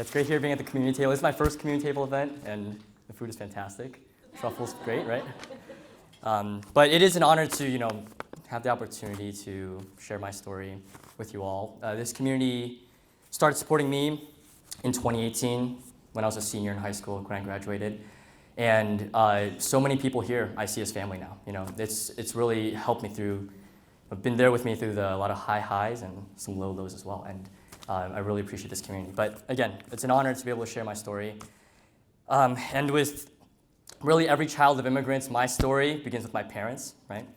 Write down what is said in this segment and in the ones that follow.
It's great here being at the community table. This is my first community table event, and the food is fantastic. Truffle's great, right? But it is an honor to, have the opportunity to share my story with you all. This community started supporting me in 2018 when I was a senior in high school when I graduated. And so many people here I see as family now. It's really helped me through, been there with me through a lot of high highs and some low lows as well. And I really appreciate this community. But again, it's an honor to be able to share my story. And with really every child of immigrants, my story begins with my parents, right?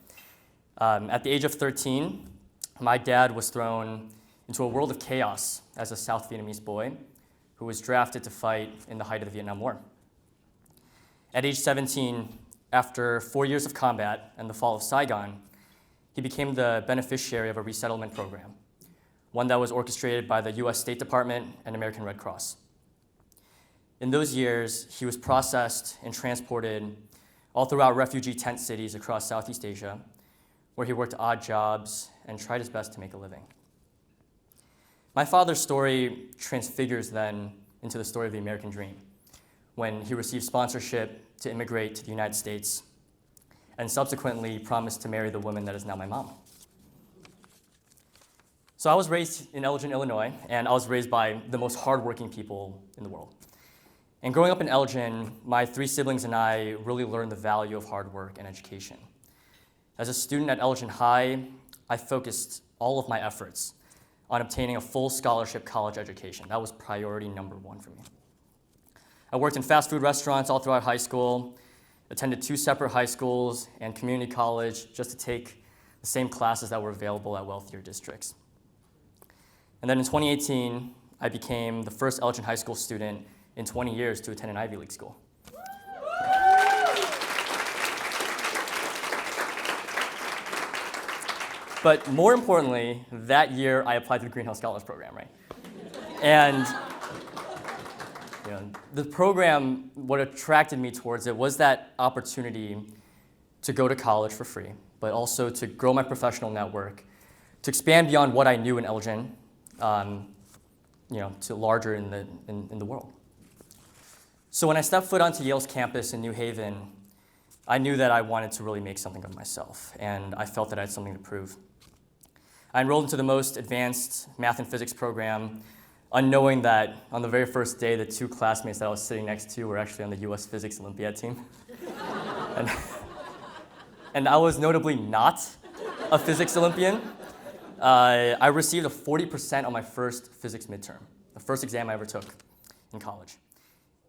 At the age of 13, my dad was thrown into a world of chaos as a South Vietnamese boy who was drafted to fight in the height of the Vietnam War. At age 17, after 4 years of combat and the fall of Saigon, he became the beneficiary of a resettlement program, one that was orchestrated by the US State Department and American Red Cross. In those years, he was processed and transported all throughout refugee tent cities across Southeast Asia, where he worked odd jobs and tried his best to make a living. My father's story transfigures then into the story of the American dream, when he received sponsorship to immigrate to the United States and subsequently promised to marry the woman that is now my mom. So I was raised in Elgin, Illinois, and I was raised by the most hardworking people in the world. And growing up in Elgin, my 3 siblings and I really learned the value of hard work and education. As a student at Elgin High, I focused all of my efforts on obtaining a full scholarship college education. That was priority number 1 for me. I worked in fast food restaurants all throughout high school, attended 2 separate high schools and community college just to take the same classes that were available at wealthier districts. And then in 2018, I became the first Elgin High School student in 20 years to attend an Ivy League school. But more importantly, that year I applied to the Greenhouse Scholars Program, right? And the program, what attracted me towards it was that opportunity to go to college for free, but also to grow my professional network, to expand beyond what I knew in Elgin, to larger in the world. So when I stepped foot onto Yale's campus in New Haven, I knew that I wanted to really make something of myself, and I felt that I had something to prove. I enrolled into the most advanced math and physics program, unknowing that on the very first day, the 2 classmates that I was sitting next to were actually on the US Physics Olympiad team. and I was notably not a physics Olympian. I received a 40% on my first physics midterm, the first exam I ever took in college.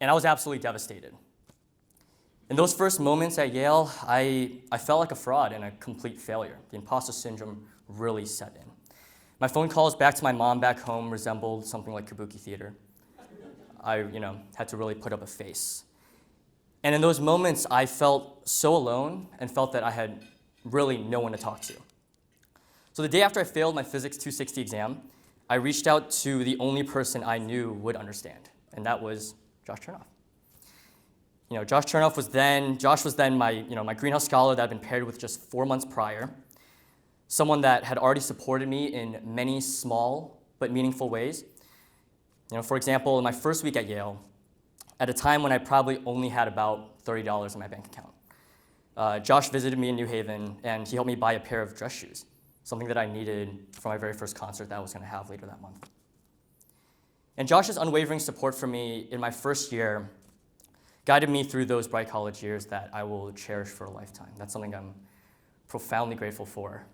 And I was absolutely devastated. In those first moments at Yale, I felt like a fraud and a complete failure. The imposter syndrome really set in. My phone calls back to my mom back home resembled something like kabuki theater. I, had to really put up a face. And in those moments, I felt so alone and felt that I had really no one to talk to. So the day after I failed my Physics 260 exam, I reached out to the only person I knew would understand, and that was Josh Chernoff. Josh was then my Greenhouse Scholar that I'd been paired with just 4 months prior, someone that had already supported me in many small but meaningful ways. For example, in my first week at Yale, at a time when I probably only had about $30 in my bank account, Josh visited me in New Haven, and he helped me buy a pair of dress shoes, something that I needed for my very first concert that I was going to have later that month. And Josh's unwavering support for me in my first year guided me through those bright college years that I will cherish for a lifetime. That's something I'm profoundly grateful for.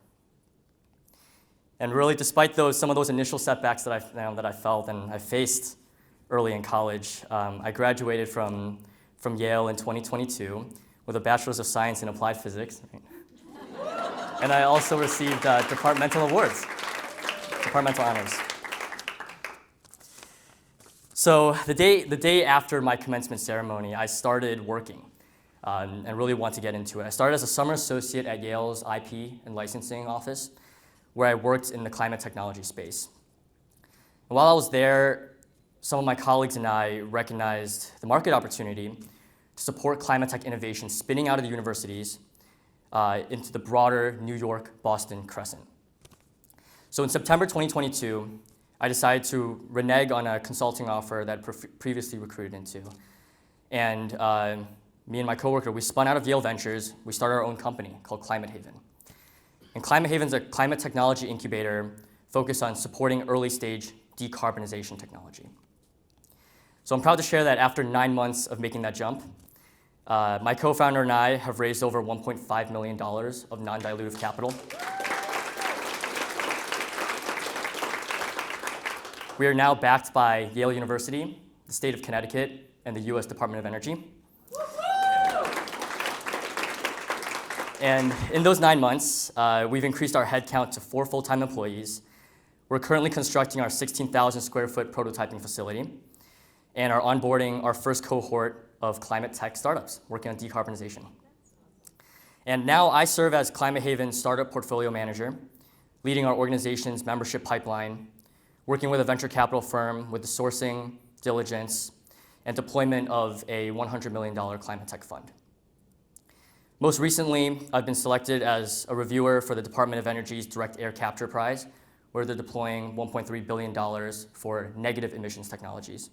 And really, despite some of those initial setbacks that I felt and I faced early in college, I graduated from Yale in 2022 with a Bachelor's of Science in Applied Physics. And I also received departmental awards, departmental honors. So the day after my commencement ceremony, I started working and really wanted to get into it. I started as a summer associate at Yale's IP and licensing office, where I worked in the climate technology space. And while I was there, some of my colleagues and I recognized the market opportunity to support climate tech innovation spinning out of the universities into the broader New York-Boston crescent. So in September 2022, I decided to renege on a consulting offer that previously recruited into. And me and my coworker, we spun out of Yale Ventures. We started our own company called Climate Haven. And Climate Haven is a climate technology incubator focused on supporting early-stage decarbonization technology. So I'm proud to share that after 9 months of making that jump, my co-founder and I have raised over $1.5 million of non-dilutive capital. We are now backed by Yale University, the state of Connecticut, and the US Department of Energy. And in those 9 months, we've increased our headcount to 4 full-time employees. We're currently constructing our 16,000 square foot prototyping facility and are onboarding our first cohort of climate tech startups working on decarbonization. And now I serve as Climate Haven's startup portfolio manager, leading our organization's membership pipeline, working with a venture capital firm with the sourcing, diligence, and deployment of a $100 million climate tech fund. Most recently, I've been selected as a reviewer for the Department of Energy's Direct Air Capture Prize, where they're deploying $1.3 billion for negative emissions technologies.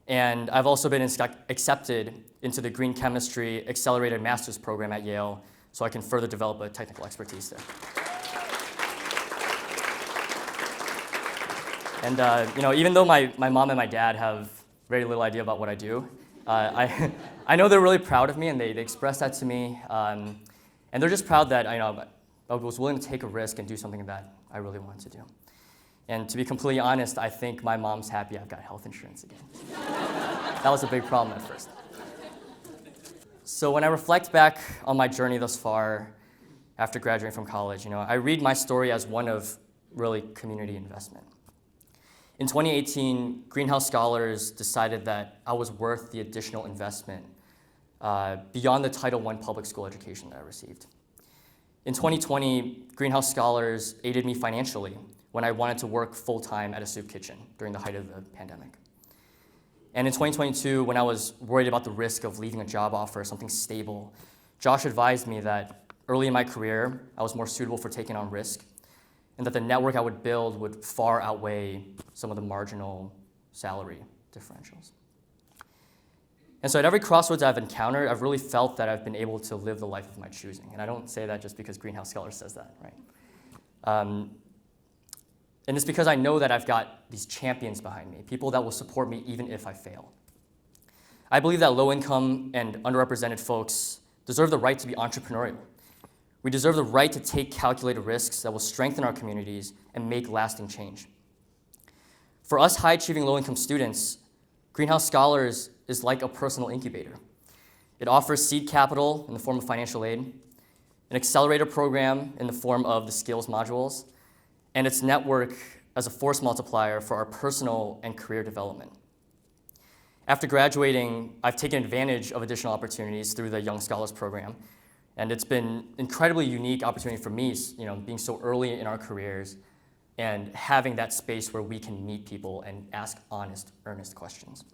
And I've also been accepted into the Green Chemistry Accelerated Master's Program at Yale, so I can further develop a technical expertise there. And even though my mom and my dad have very little idea about what I do, I know they're really proud of me, and they express that to me. And they're just proud that I was willing to take a risk and do something that I really wanted to do. And to be completely honest, I think my mom's happy I've got health insurance again. That was a big problem at first. So when I reflect back on my journey thus far after graduating from college, I read my story as one of really community investment. In 2018, Greenhouse Scholars decided that I was worth the additional investment beyond the Title I public school education that I received. In 2020, Greenhouse Scholars aided me financially when I wanted to work full-time at a soup kitchen during the height of the pandemic. And in 2022, when I was worried about the risk of leaving a job offer, something stable, Josh advised me that early in my career, I was more suitable for taking on risk, and that the network I would build would far outweigh some of the marginal salary differentials. And so at every crossroads I've encountered, I've really felt that I've been able to live the life of my choosing. And I don't say that just because Greenhouse Scholars says that, right? And it's because I know that I've got these champions behind me, people that will support me even if I fail. I believe that low-income and underrepresented folks deserve the right to be entrepreneurial. We deserve the right to take calculated risks that will strengthen our communities and make lasting change. For us high-achieving low-income students, Greenhouse Scholars is like a personal incubator. It offers seed capital in the form of financial aid, an accelerator program in the form of the skills modules, and its network as a force multiplier for our personal and career development. After graduating, I've taken advantage of additional opportunities through the Young Scholars Program, and it's been an incredibly unique opportunity for me, being so early in our careers and having that space where we can meet people and ask honest, earnest questions.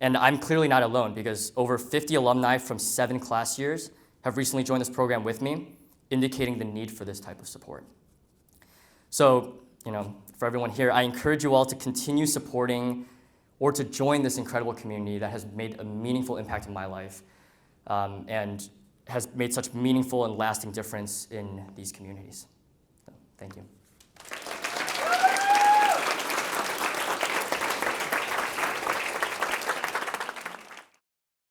And I'm clearly not alone, because over 50 alumni from 7 class years have recently joined this program with me, indicating the need for this type of support. So, for everyone here, I encourage you all to continue supporting or to join this incredible community that has made a meaningful impact in my life and has made such meaningful and lasting difference in these communities. So, thank you.